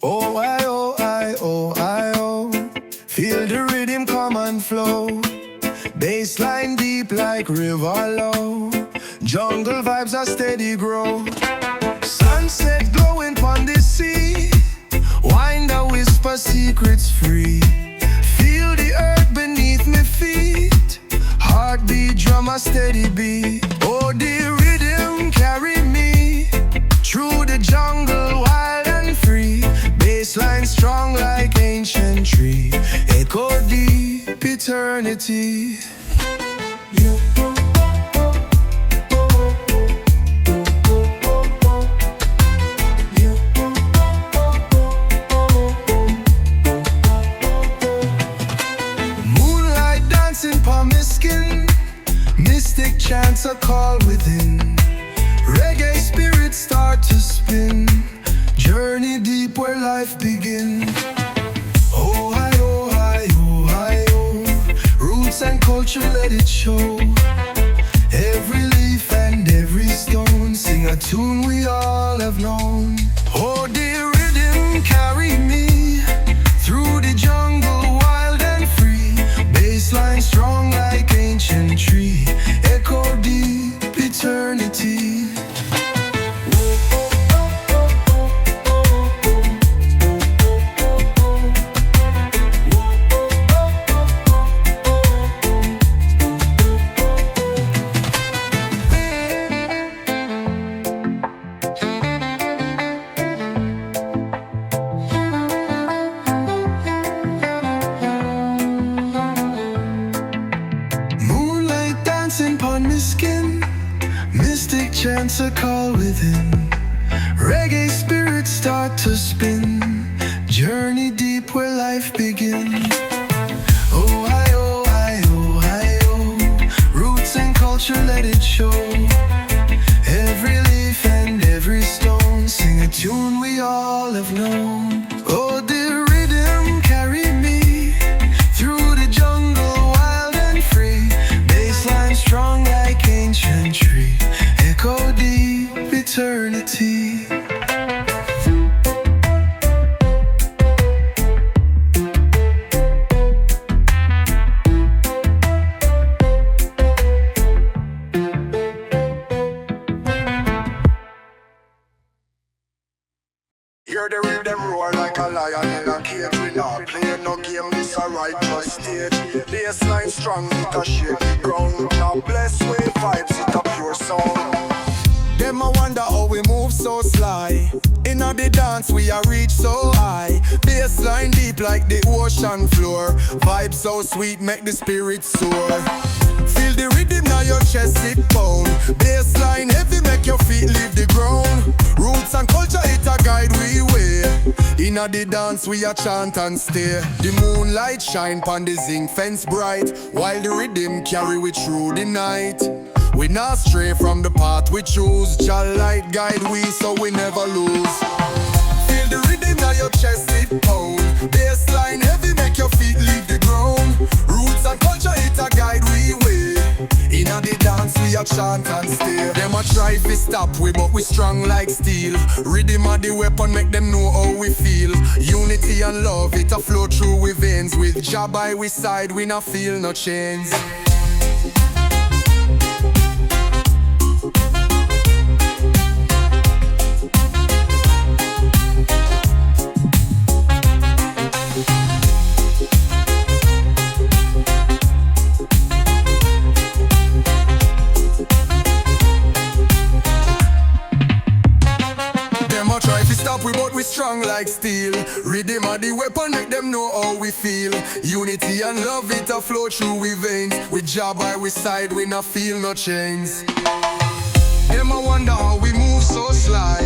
Oh, I, oh, I, oh, I, oh. Feel the rhythm come and flow. Bassline deep like river low. Jungle vibes are steady grow. Sunset glowing pon the sea. Wind a whisper secrets free. Feel the earth beneath me feet. Heartbeat drum a steady beat. Oh, the rhythm carry me through the jungle wild and free. Bassline strong like ancient tree. Echo deep eternity. Moonlight dancing upon my skin. Mystic chants a call within. Reggae spirits start to spin. Journey deep where life begins. Oh, hi, oh, hi, oh, hi, oh. Roots and culture, let it show. Every leaf and every stone sing a tune we all have known. Oh, the rhythm carry me through the jungle wild and free. Bassline strong like ancient tree. Echo deep eternity. Moonlight dancing upon my skin. Mystic chants a call within. Reggae spirits start to spin. Journey deep where life begins. Oh, I, oh, I, oh, I, oh. Roots and culture, let it show. Every leaf and every stone sing a tune we all have known. Oh, the rhythm carry me through the jungle wild and free. Bassline strong like ancient tree. Echo deep eternity. Hear the rhythm roar like a lion in a cage. We not play no game, this a righteous stage. Bassline strong, it a shake the ground. Now bless with vibes, it a pure sound. Them a wonder how we move so sly. Inna the dance we a reach so high. Bassline deep like the ocean floor. Vibe so sweet make the spirit soar. Feel the rhythm now your chest it pound. Bassline heavy make your feet leave the ground. Roots and culture it a guide we way. Inna the dance we a chant and stay. The moonlight shine pon the zinc fence bright, while the rhythm carry we through the night. We not stray from the path we choose. Jah light guide we so we never lose. Feel the rhythm now your chest it pound. Bassline heavy make your feet leave the ground. Roots and culture it a guide we way. Inna the dance we a chant and stay. Them a try fi stop we but we strong like steel. Rhythm a the weapon make them know how we feel. Unity and love it a flow through we veins. With Jah by we side we not feel no chains. Try to stop we but we strong like steel. Rhythm a the weapon make them know how we feel. Unity and love it a flow through we veins. With Jah by we side we not feel no chains. Them a wonder how we move so sly.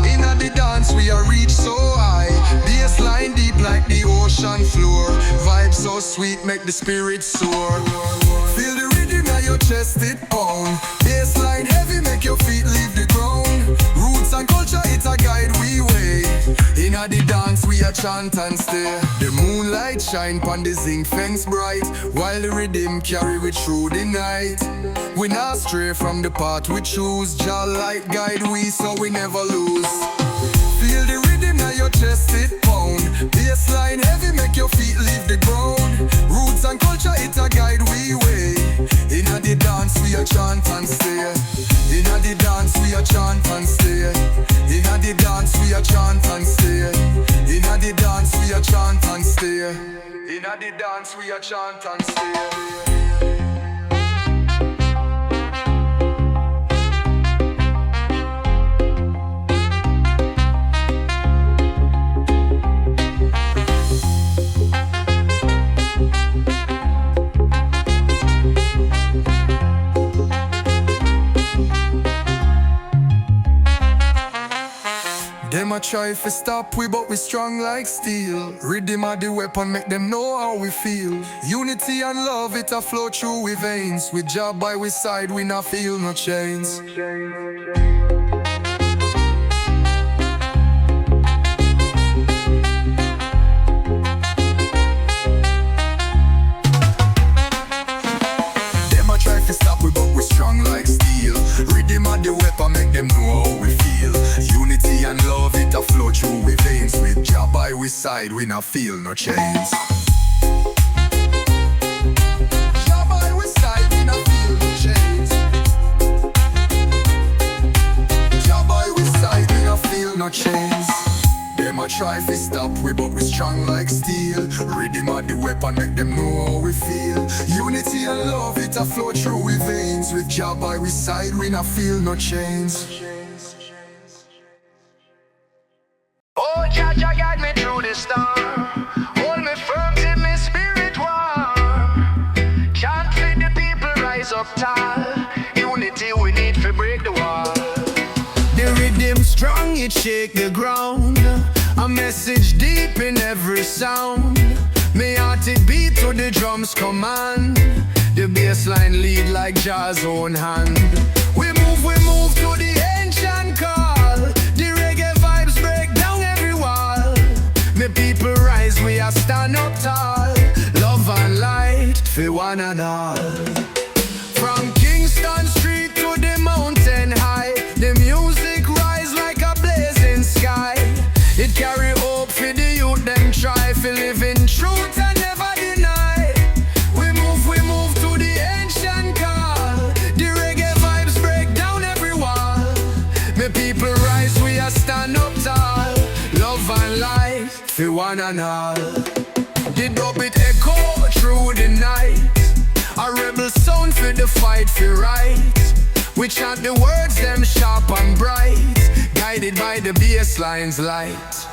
Inna the dance we a reach so high. Bassline deep like the ocean floor. Vibe so sweet make the spirit soar. Feel the rhythm now your chest it pound. Bassline heavy make your feet leave the ground. Roots and culture it a guide we way. Inna the dance we a chant and stay. The moonlight shine pon the zinc fence bright, while the rhythm carry we through the night. We not stray from the path we choose. Jah light guide we so we never lose. Feel the rhythm now your your chest it pound. Bassline heavy make your feet leave the ground. Roots and culture it a guide we way. Inna the dance we a chant and stay. Inna the dance we a chant and stay. Inna the dance we a chant and stay. Inna the dance we a chant and stay. Inna the dance we a chant and stay. Them a try to stop we, but we strong like steel. Rhythm of the weapon make them know how we feel. Unity and love it a flow through we veins. With job by we side we not feel no chains. Them a try to stop we, but we strong like steel. Rhythm of the weapon make them know how we feel. Unity and love it a flow through we veins. With job by we side we not feel no chains. Job by we side we not feel no chains. Job by we side we not feel no chains. Them a try to stop we, but we strong like steel. Rhythm of the weapon make them know how we feel. Unity and love it a flow through we veins. With job by we side we not feel no chains. Oh, Jah Jah guide me through the storm. Hold me firm till my spirit warm. Chant for the people rise up tall. Unity we need to break the wall. The rhythm strong, it shake the ground. A message deep in every sound. Me heart it beat to the drums command. The bassline lead like Jah's own hand. We move to the ancient call. The reggae vibes break down every wall. Me people rise, we are stand up tall. Love and light for one and all. From Kingston Street to the mountain high, the music rise like a blazing sky. It carry hope for the youth, them try to live in truth and never deny. We move to the ancient call. The reggae vibes break down every wall. Me people rise, we are stand up tall. Love and light for one and all. The dub it echo through the night. A rebel sound for the fight for right. We chant the words, them sharp and bright. Guided by the bassline's light.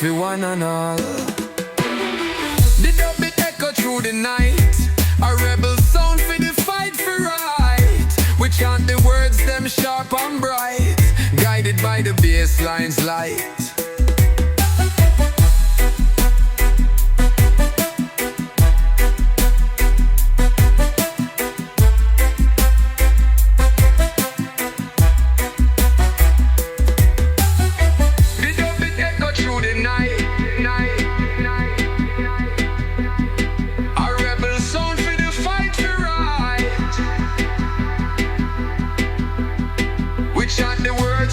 For one and all. The dub it echo through the night. A rebel sound for the fight for right. We chant the words, them sharp and bright. Guided by the bassline's light.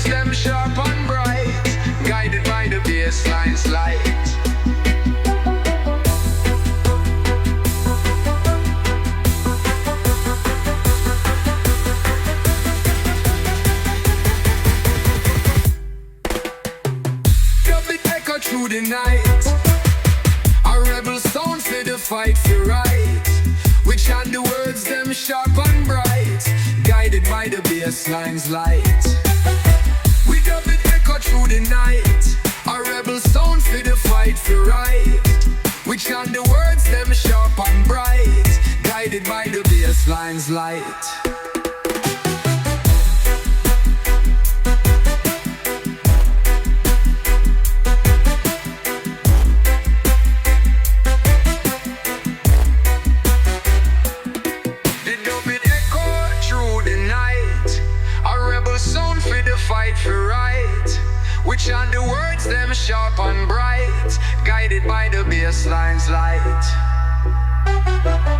Them sharp and bright, guided by the bassline's light. Dub it echo through the night. A rebel sound for the fight for right. We chant the words, them sharp and bright, guided by the bassline's light. We dub it echo through the night. A rebel sound for the fight for right. We chant the words, them sharp and bright, guided by the bassline's light. guided by the bassline's light.